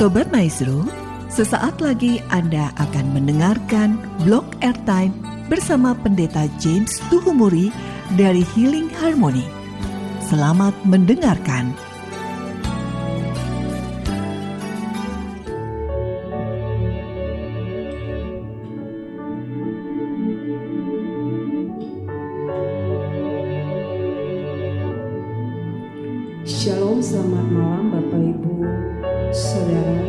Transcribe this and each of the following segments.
Sobat Maestro, sesaat lagi Anda akan mendengarkan Blog Airtime bersama Pendeta James Tuhumuri dari Healing Harmony. Selamat mendengarkan. Shalom, selamat malam Bapak Ibu, Saudara,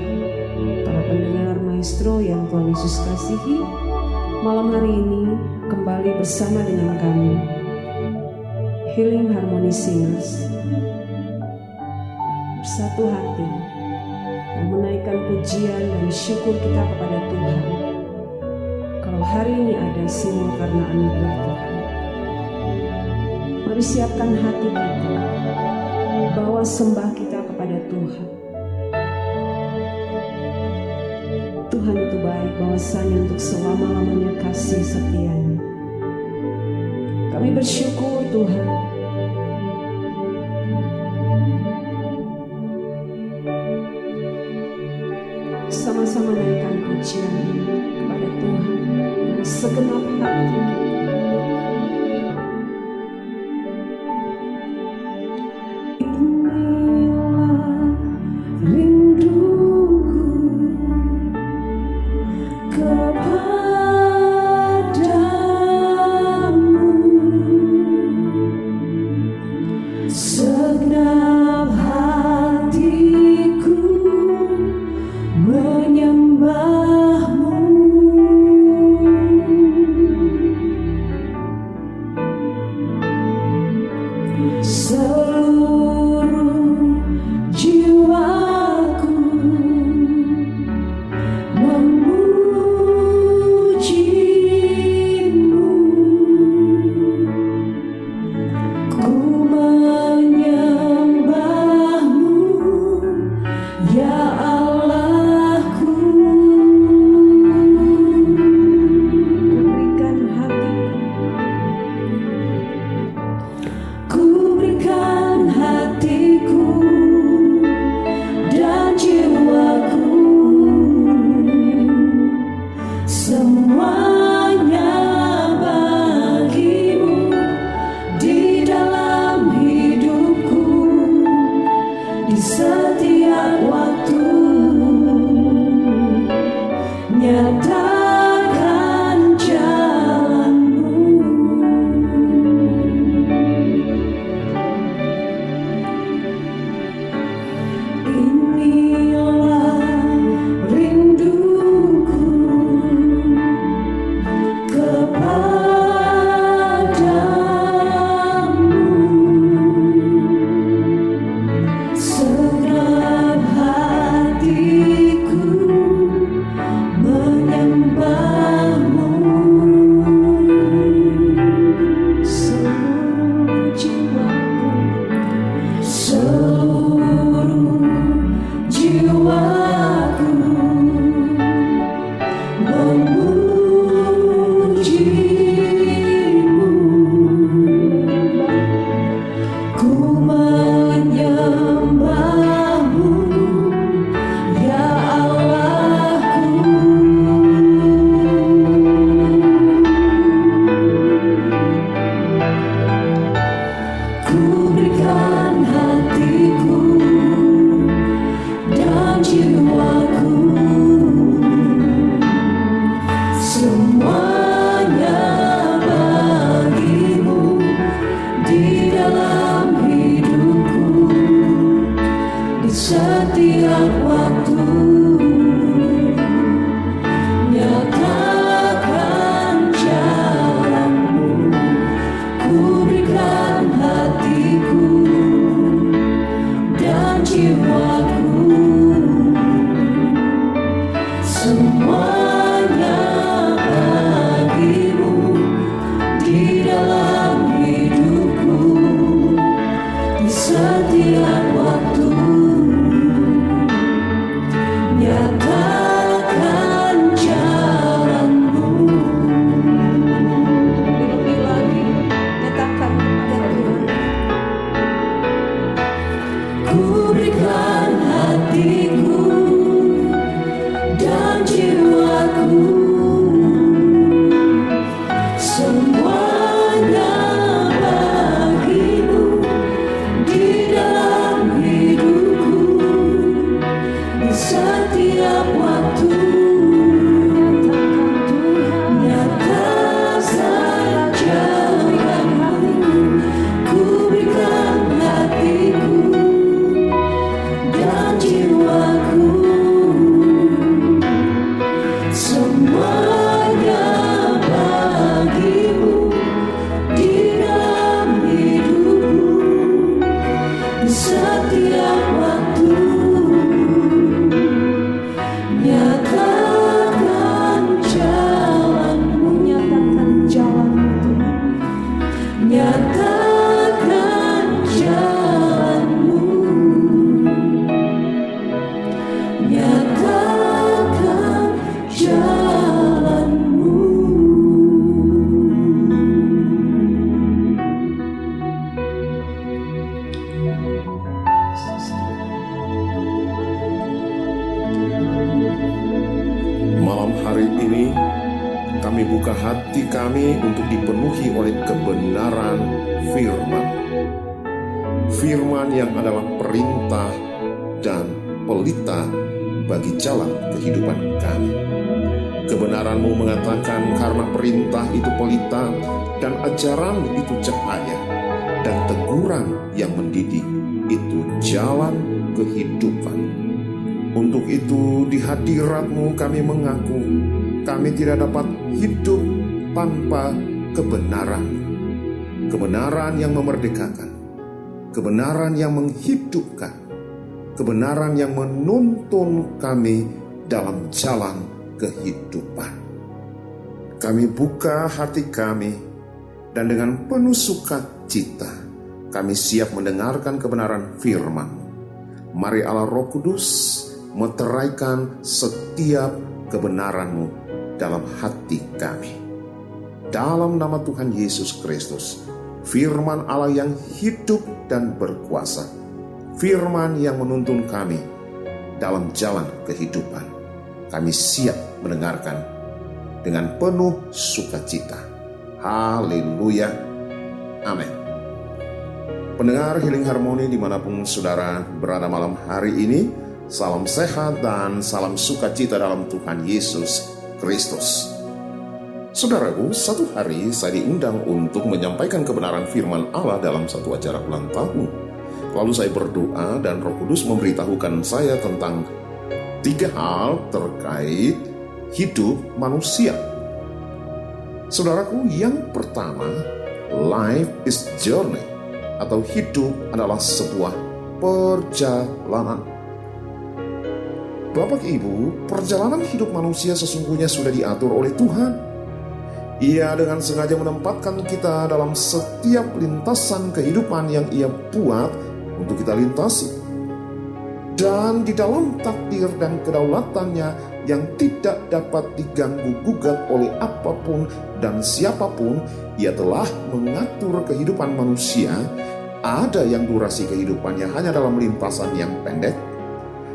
para pendengar Maestro yang Tuhan Yesus kasihi. Malam hari ini kembali bersama dengan kami, Healing Harmony Singers, bersatu hati menaikkan pujian dan syukur kita kepada Tuhan. Kalau hari ini ada semua karena anugerah Tuhan. Mari siapkan hati kita, bawa sembah kita kepada Tuhan. Tuhan itu baik, bahwasanya untuk selama-lamanya kasih setianya. Kami bersyukur Tuhan. Sama-sama naikkan pujian ini kepada Tuhan dengan segenap hati kita. Ku berikan hatiku nyatakan jalanmu, nyatakan jalanmu. Malam hari ini kami buka hati kami untuk dipenuhi oleh kebenaran firman. Firman yang adalah perintah dan pelita bagi jalan kehidupan kami. Kebenaran-Mu mengatakan karena perintah itu pelita dan ajaran itu cahaya dan teguran yang mendidik itu jalan kehidupan. Untuk itu di hadirat-Mu kami mengaku kami tidak dapat hidup tanpa kebenaran. Kebenaran yang memerdekakan, kebenaran yang menghidupkan, kebenaran yang menuntun kami dalam jalan kehidupan. Kami buka hati kami dan dengan penuh sukacita kami siap mendengarkan kebenaran firman. Mari Allah Roh Kudus meteraikan setiap kebenaran-Mu dalam hati kami. Dalam nama Tuhan Yesus Kristus, firman Allah yang hidup dan berkuasa, firman yang menuntun kami dalam jalan kehidupan, kami siap mendengarkan dengan penuh sukacita. Haleluya. Amin. Pendengar Healing Harmony dimanapun saudara berada malam hari ini, salam sehat dan salam sukacita dalam Tuhan Yesus Kristus. Saudaraku, satu hari saya diundang untuk menyampaikan kebenaran firman Allah dalam satu acara ulang tahun. Lalu saya berdoa dan Roh Kudus memberitahukan saya tentang 3 hal terkait hidup manusia. Saudaraku, yang pertama, life is journey, atau hidup adalah sebuah perjalanan. Bapak Ibu, perjalanan hidup manusia sesungguhnya sudah diatur oleh Tuhan. Ia dengan sengaja menempatkan kita dalam setiap lintasan kehidupan yang Ia buat untuk kita lintasi. Dan di dalam takdir dan kedaulatannya yang tidak dapat diganggu-gugat oleh apapun dan siapapun, Ia telah mengatur kehidupan manusia. Ada yang durasi kehidupannya hanya dalam lintasan yang pendek,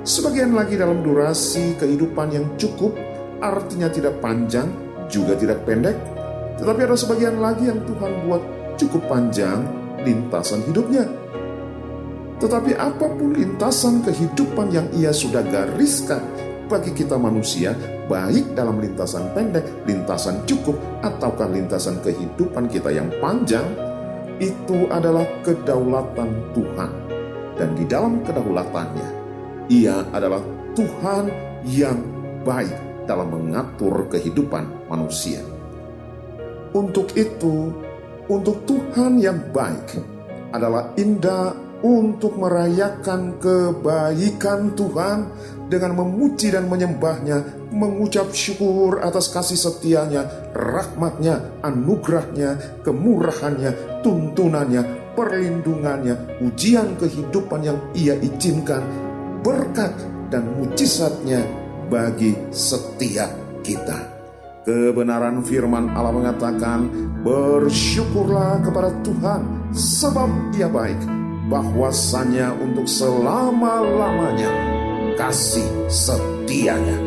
sebagian lagi dalam durasi kehidupan yang cukup, artinya tidak panjang, juga tidak pendek. Tetapi ada sebagian lagi yang Tuhan buat cukup panjang lintasan hidupnya. Tetapi apapun lintasan kehidupan yang Ia sudah gariskan bagi kita manusia, baik dalam lintasan pendek, lintasan cukup, ataukah lintasan kehidupan kita yang panjang, itu adalah kedaulatan Tuhan. Dan di dalam kedaulatannya, Ia adalah Tuhan yang baik dalam mengatur kehidupan manusia. Untuk itu, untuk Tuhan yang baik adalah indah untuk merayakan kebaikan Tuhan dengan memuji dan menyembahnya, mengucap syukur atas kasih setianya, rahmatnya, anugerahnya, kemurahannya, tuntunannya, perlindungannya, ujian kehidupan yang Ia izinkan, berkat dan mujizatnya bagi setiap kita. Kebenaran firman Allah mengatakan, bersyukurlah kepada Tuhan sebab Ia baik, bahwasanya untuk selama-lamanya kasih setianya.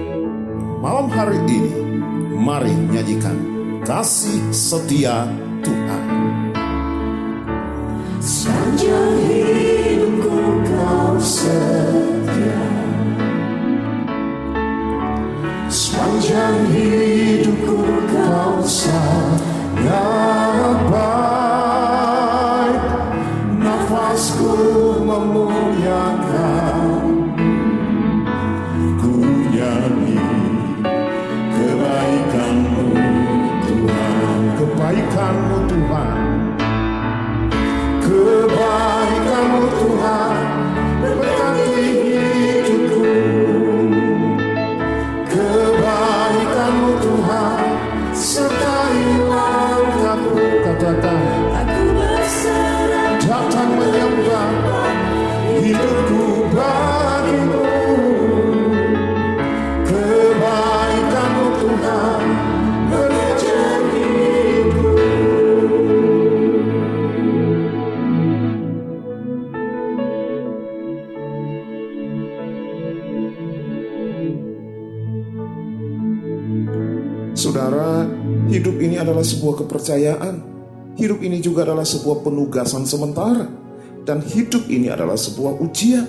Malam hari ini, mari nyanyikan kasih setia Tuhan. Sepanjang hidupku Kau setia, sepanjang hidupku Kau sangat baik. Nafasku memuliakan, ku nyanyi kebaikan-Mu Tuhan, Kebaikan-Mu Tuhan, kebaikan-Mu Tuhan memberkati hidupku. Kebaikan-Mu Tuhan sertai langkahku. adalah sebuah kepercayaan. Hidup ini juga adalah sebuah penugasan sementara. Dan hidup ini adalah sebuah ujian.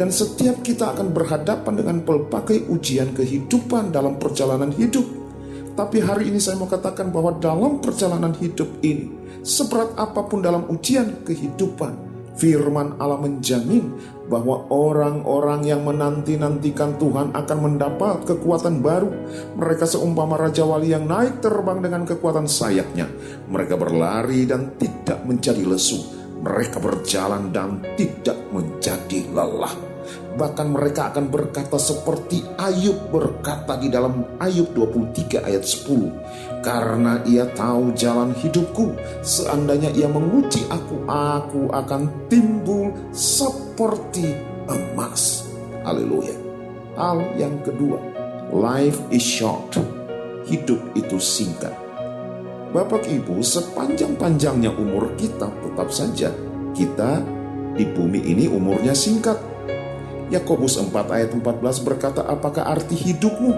Dan setiap kita akan berhadapan dengan pelbagai ujian kehidupan dalam perjalanan hidup. Tapi hari ini saya mau katakan bahwa dalam perjalanan hidup ini, seberat apapun dalam ujian kehidupan, firman Allah menjamin bahwa orang-orang yang menanti-nantikan Tuhan akan mendapat kekuatan baru. Mereka seumpama Raja Wali yang naik terbang dengan kekuatan sayapnya. Mereka berlari dan tidak menjadi lesu. Mereka berjalan dan tidak menjadi lelah. Bahkan mereka akan berkata seperti Ayub berkata di dalam Ayub 23 ayat 10. Karena ia tahu jalan hidupku, seandainya ia menguji aku akan timbul seperti emas. Haleluya. Hal yang kedua, life is short. Hidup itu singkat. Bapak Ibu, sepanjang-panjangnya umur kita, tetap saja kita di bumi ini umurnya singkat. Yakobus 4 ayat 14 berkata, apakah arti hidupmu?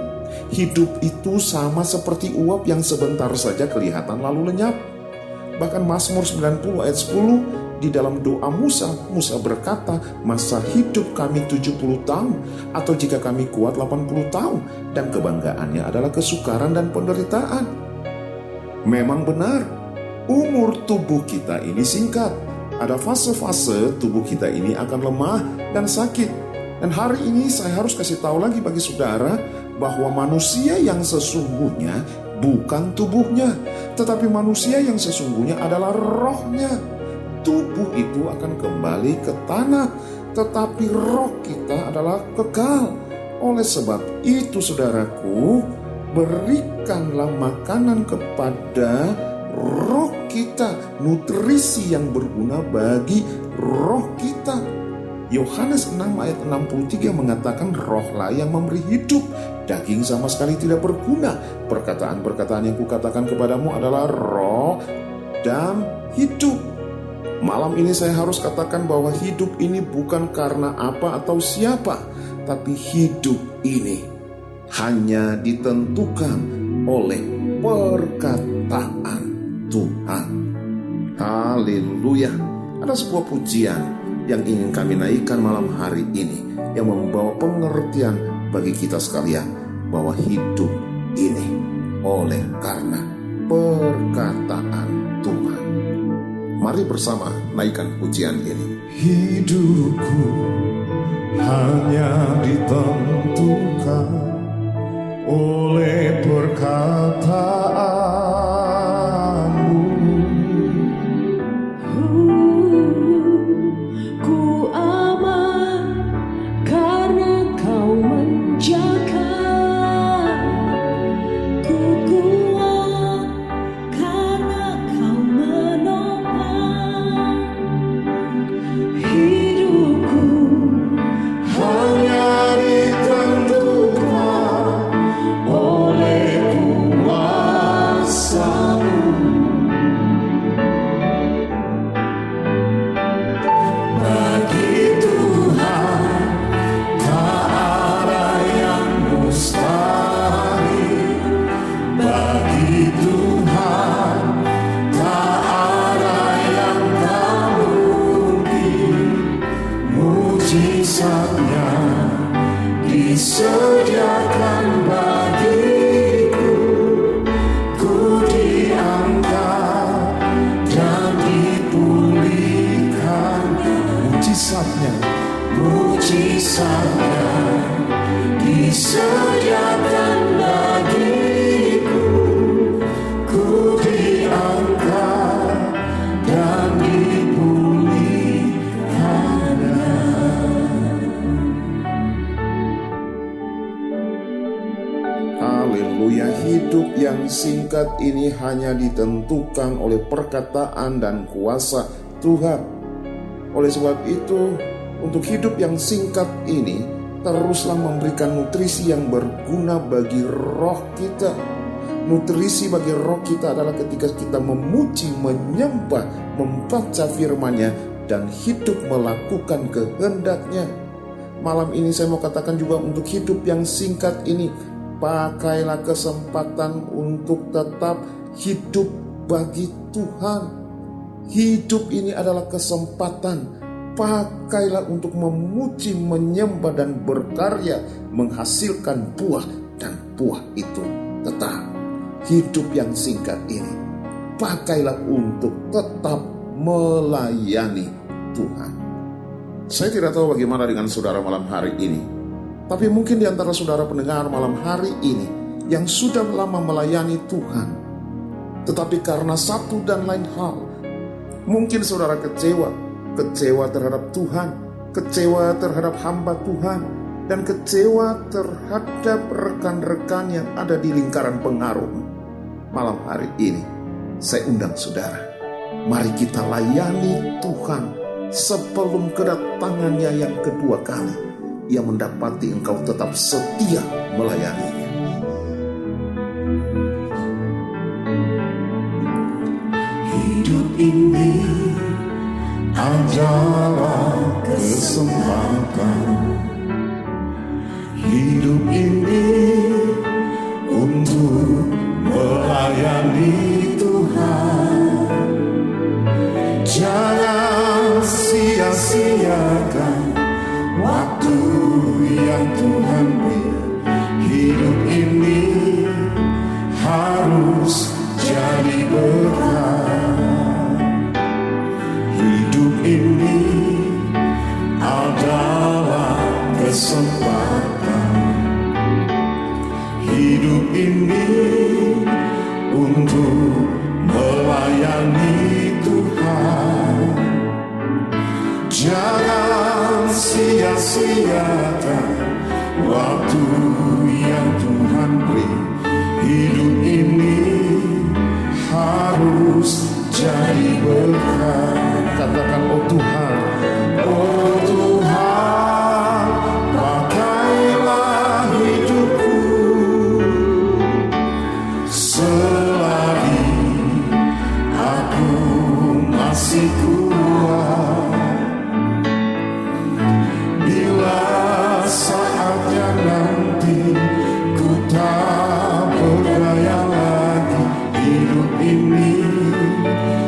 Hidup itu sama seperti uap yang sebentar saja kelihatan lalu lenyap. Bahkan Mazmur 90 ayat 10 di dalam doa Musa berkata, masa hidup kami 70 tahun, atau jika kami kuat 80 tahun, dan kebanggaannya adalah kesukaran dan penderitaan. Memang benar, umur tubuh kita ini singkat. Ada fase-fase tubuh kita ini akan lemah dan sakit. Dan hari ini saya harus kasih tahu lagi bagi saudara bahwa manusia yang sesungguhnya bukan tubuhnya, tetapi manusia yang sesungguhnya adalah rohnya. Tubuh itu akan kembali ke tanah, tetapi roh kita adalah kekal. Oleh sebab itu saudaraku, berikanlah makanan kepada roh kita, nutrisi yang berguna bagi roh kita. Yohanes 6 ayat 63 mengatakan rohlah yang memberi hidup, daging sama sekali tidak berguna. Perkataan-perkataan yang kukatakan kepadamu adalah roh dan hidup. Malam ini saya harus katakan bahwa hidup ini bukan karena apa atau siapa, tapi hidup ini hanya ditentukan oleh perkataan Tuhan. Haleluya. Ada sebuah pujian yang ingin kami naikkan malam hari ini, yang membawa pengertian bagi kita sekalian bahwa hidup ini oleh karena perkataan Tuhan. Mari bersama naikkan pujian ini. Hidupku hanya ditentukan oleh perkataan. Disediakan bagiku, ku diangkat dan dipulihkan. Mujizatnya disediakan bagiku, ku diangkat dan dipulihkan. Haleluya. Hidup yang singkat ini hanya ditentukan oleh perkataan dan kuasa Tuhan. Oleh sebab itu, untuk hidup yang singkat ini, teruslah memberikan nutrisi yang berguna bagi roh kita. Nutrisi bagi roh kita adalah ketika kita memuji, menyembah, membaca firman-Nya, dan hidup melakukan kehendak-Nya. Malam ini saya mau katakan juga untuk hidup yang singkat ini, pakailah kesempatan untuk tetap hidup bagi Tuhan. Hidup ini adalah kesempatan. Pakailah untuk memuji, menyembah, dan berkarya, menghasilkan buah, dan buah itu tetap. Hidup yang singkat ini, pakailah untuk tetap melayani Tuhan. Saya tidak tahu bagaimana dengan saudara malam hari ini, tapi mungkin di antara saudara pendengar malam hari ini yang sudah lama melayani Tuhan, tetapi karena satu dan lain hal, mungkin saudara kecewa terhadap Tuhan, kecewa terhadap hamba Tuhan, dan kecewa terhadap rekan-rekan yang ada di lingkaran pengaruh. Malam hari ini, saya undang saudara, mari kita layani Tuhan sebelum kedatangannya yang kedua kali. Ia mendapati engkau tetap setia melayaninya. Hidup ini adalah kesempatan. Hidup ini untuk melayani Tuhan. Jangan sia-siakan waktu yang Tuhan beri. Hidup ini harus jadi berkah. Hidup ini adalah kesempatan. Hidup ini untuk melayani Tuhan. Jangan sia-siakan waktu yang Tuhan beri. Hidup ini harus jadi berkah. Katakan, oh Tuhan, oh Tuhan, pakailah hidupku selagi aku masih kuat. Bila saatnya nanti ku tak berdaya lagi, hidup ini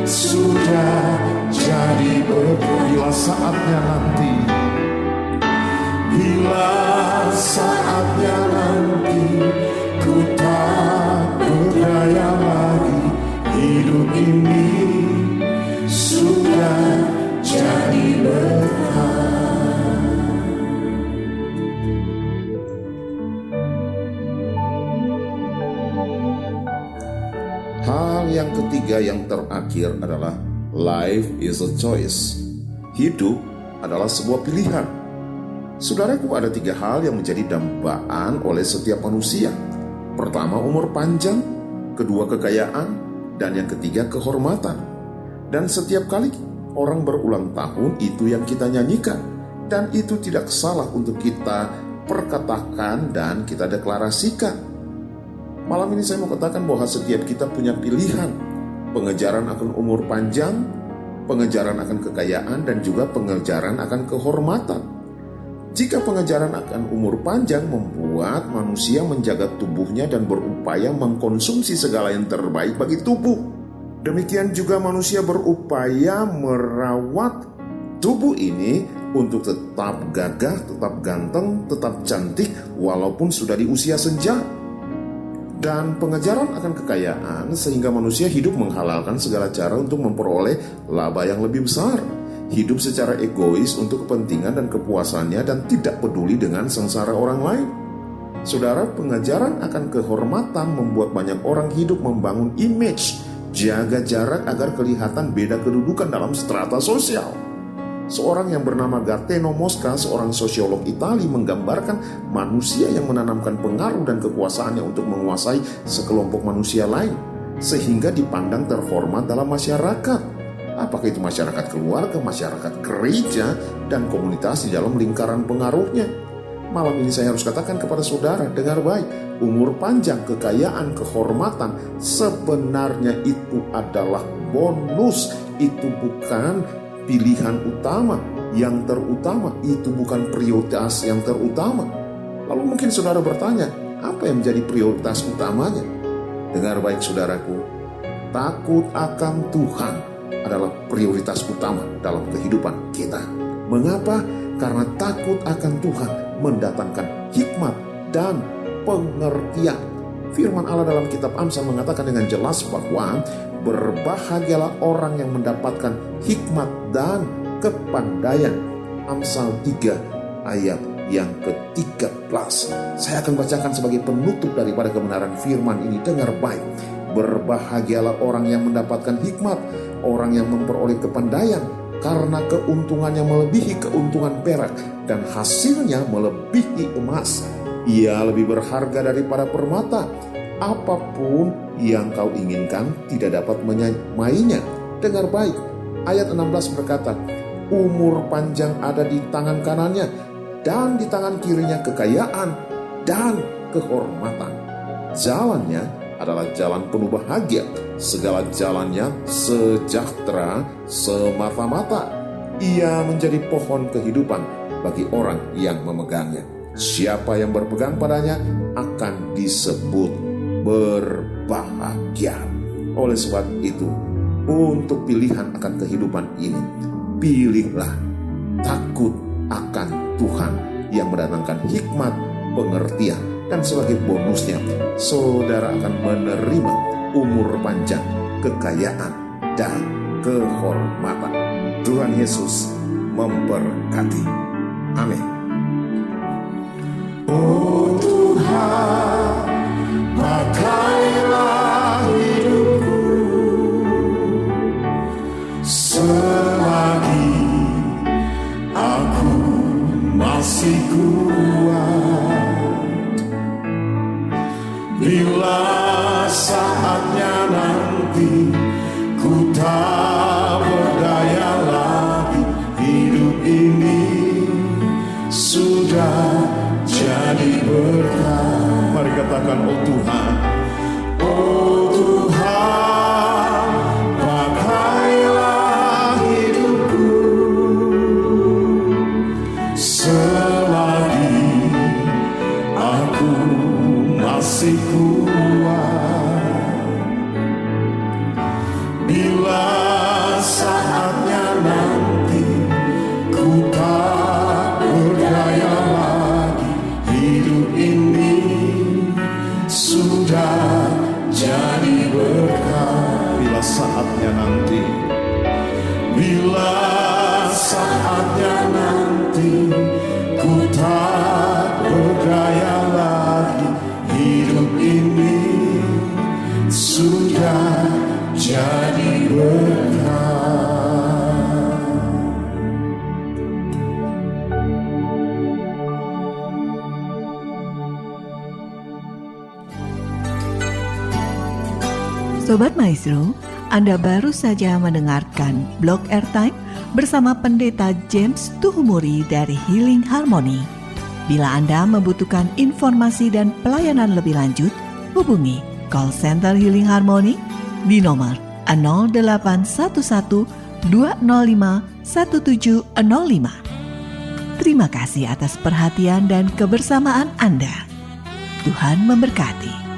sudah jadi berkah. Bila saatnya nanti, bila saatnya nanti ku tak berdaya lagi, hidup ini sudah jadi berkah. Hal yang ketiga yang terakhir adalah life is a choice. Hidup adalah sebuah pilihan. Saudaraku, ada 3 hal yang menjadi dambaan oleh setiap manusia. Pertama, umur panjang. Kedua, kekayaan. Dan yang ketiga, kehormatan. Dan setiap kali orang berulang tahun, itu yang kita nyanyikan. Dan itu tidak salah untuk kita perkatakan dan kita deklarasikan. Malam ini saya mau katakan bahwa setiap kita punya pilihan. Pengejaran akan umur panjang, pengejaran akan kekayaan, dan juga pengejaran akan kehormatan. Jika pengejaran akan umur panjang membuat manusia menjaga tubuhnya dan berupaya mengkonsumsi segala yang terbaik bagi tubuh. Demikian juga manusia berupaya merawat tubuh ini untuk tetap gagah, tetap ganteng, tetap cantik walaupun sudah di usia senja. Dan pengejaran akan kekayaan sehingga manusia hidup menghalalkan segala cara untuk memperoleh laba yang lebih besar. Hidup secara egois untuk kepentingan dan kepuasannya dan tidak peduli dengan sengsara orang lain. Saudara, pengejaran akan kehormatan membuat banyak orang hidup membangun image, jaga jarak agar kelihatan beda kedudukan dalam strata sosial. Seorang yang bernama Gaetano Mosca, seorang sosiolog Itali, menggambarkan manusia yang menanamkan pengaruh dan kekuasaannya untuk menguasai sekelompok manusia lain, sehingga dipandang terhormat dalam masyarakat. Apakah itu masyarakat keluarga, masyarakat gereja, dan komunitas di dalam lingkaran pengaruhnya. Malam ini saya harus katakan kepada saudara, dengar baik, umur panjang, kekayaan, kehormatan, sebenarnya itu adalah bonus, itu bukan pilihan utama. Yang terutama itu bukan prioritas yang terutama. Lalu mungkin saudara bertanya, apa yang menjadi prioritas utamanya? Dengar baik saudaraku, takut akan Tuhan adalah prioritas utama dalam kehidupan kita. Mengapa? Karena takut akan Tuhan mendatangkan hikmat dan pengertian. Firman Allah dalam kitab Amsal mengatakan dengan jelas bahwa berbahagialah orang yang mendapatkan hikmat dan kepandaian. Amsal 3 ayat yang ke-13. Saya akan bacakan sebagai penutup daripada kebenaran firman ini. Dengar baik. Berbahagialah orang yang mendapatkan hikmat, orang yang memperoleh kepandaian, karena keuntungannya melebihi keuntungan perak dan hasilnya melebihi emas. Ia lebih berharga daripada permata. Apapun yang kau inginkan tidak dapat menyamainya. Dengar baik. Ayat 16 berkata, umur panjang ada di tangan kanannya, dan di tangan kirinya kekayaan dan kehormatan. Jalannya adalah jalan penuh bahagia, segala jalannya sejahtera semata-mata. Ia menjadi pohon kehidupan bagi orang yang memegangnya. Siapa yang berpegang padanya akan disebut berbahagia. Oleh sebab itu, untuk pilihan akan kehidupan ini, pilihlah takut akan Tuhan yang mendatangkan hikmat, pengertian, dan sebagai bonusnya, saudara akan menerima umur panjang, kekayaan, dan kehormatan. Tuhan Yesus memberkati. Amin. Oh Tuhan, pakailah hidupku selagi aku masih kuat. Bila saatnya nanti ku tak berdaya lagi, hidup ini sudah jadi berkah. Mari katakan, oh Tuhan, oh Tuhan, pakailah hidupku selagi aku masih kuat. Bila saatnya nanti ku tak berdaya lagi, hidup ini sudah jadi berkah. Bila saatnya nanti, bila saatnya nanti ku tak berdaya lagi, hidup ini sudah jadi berkah. Sobat Maestro, Anda baru saja mendengarkan Blog Airtime bersama Pendeta James Tuhumuri dari Healing Harmony. Bila Anda membutuhkan informasi dan pelayanan lebih lanjut, hubungi call center Healing Harmony di nomor 0811 205 1705. Terima kasih atas perhatian dan kebersamaan Anda. Tuhan memberkati.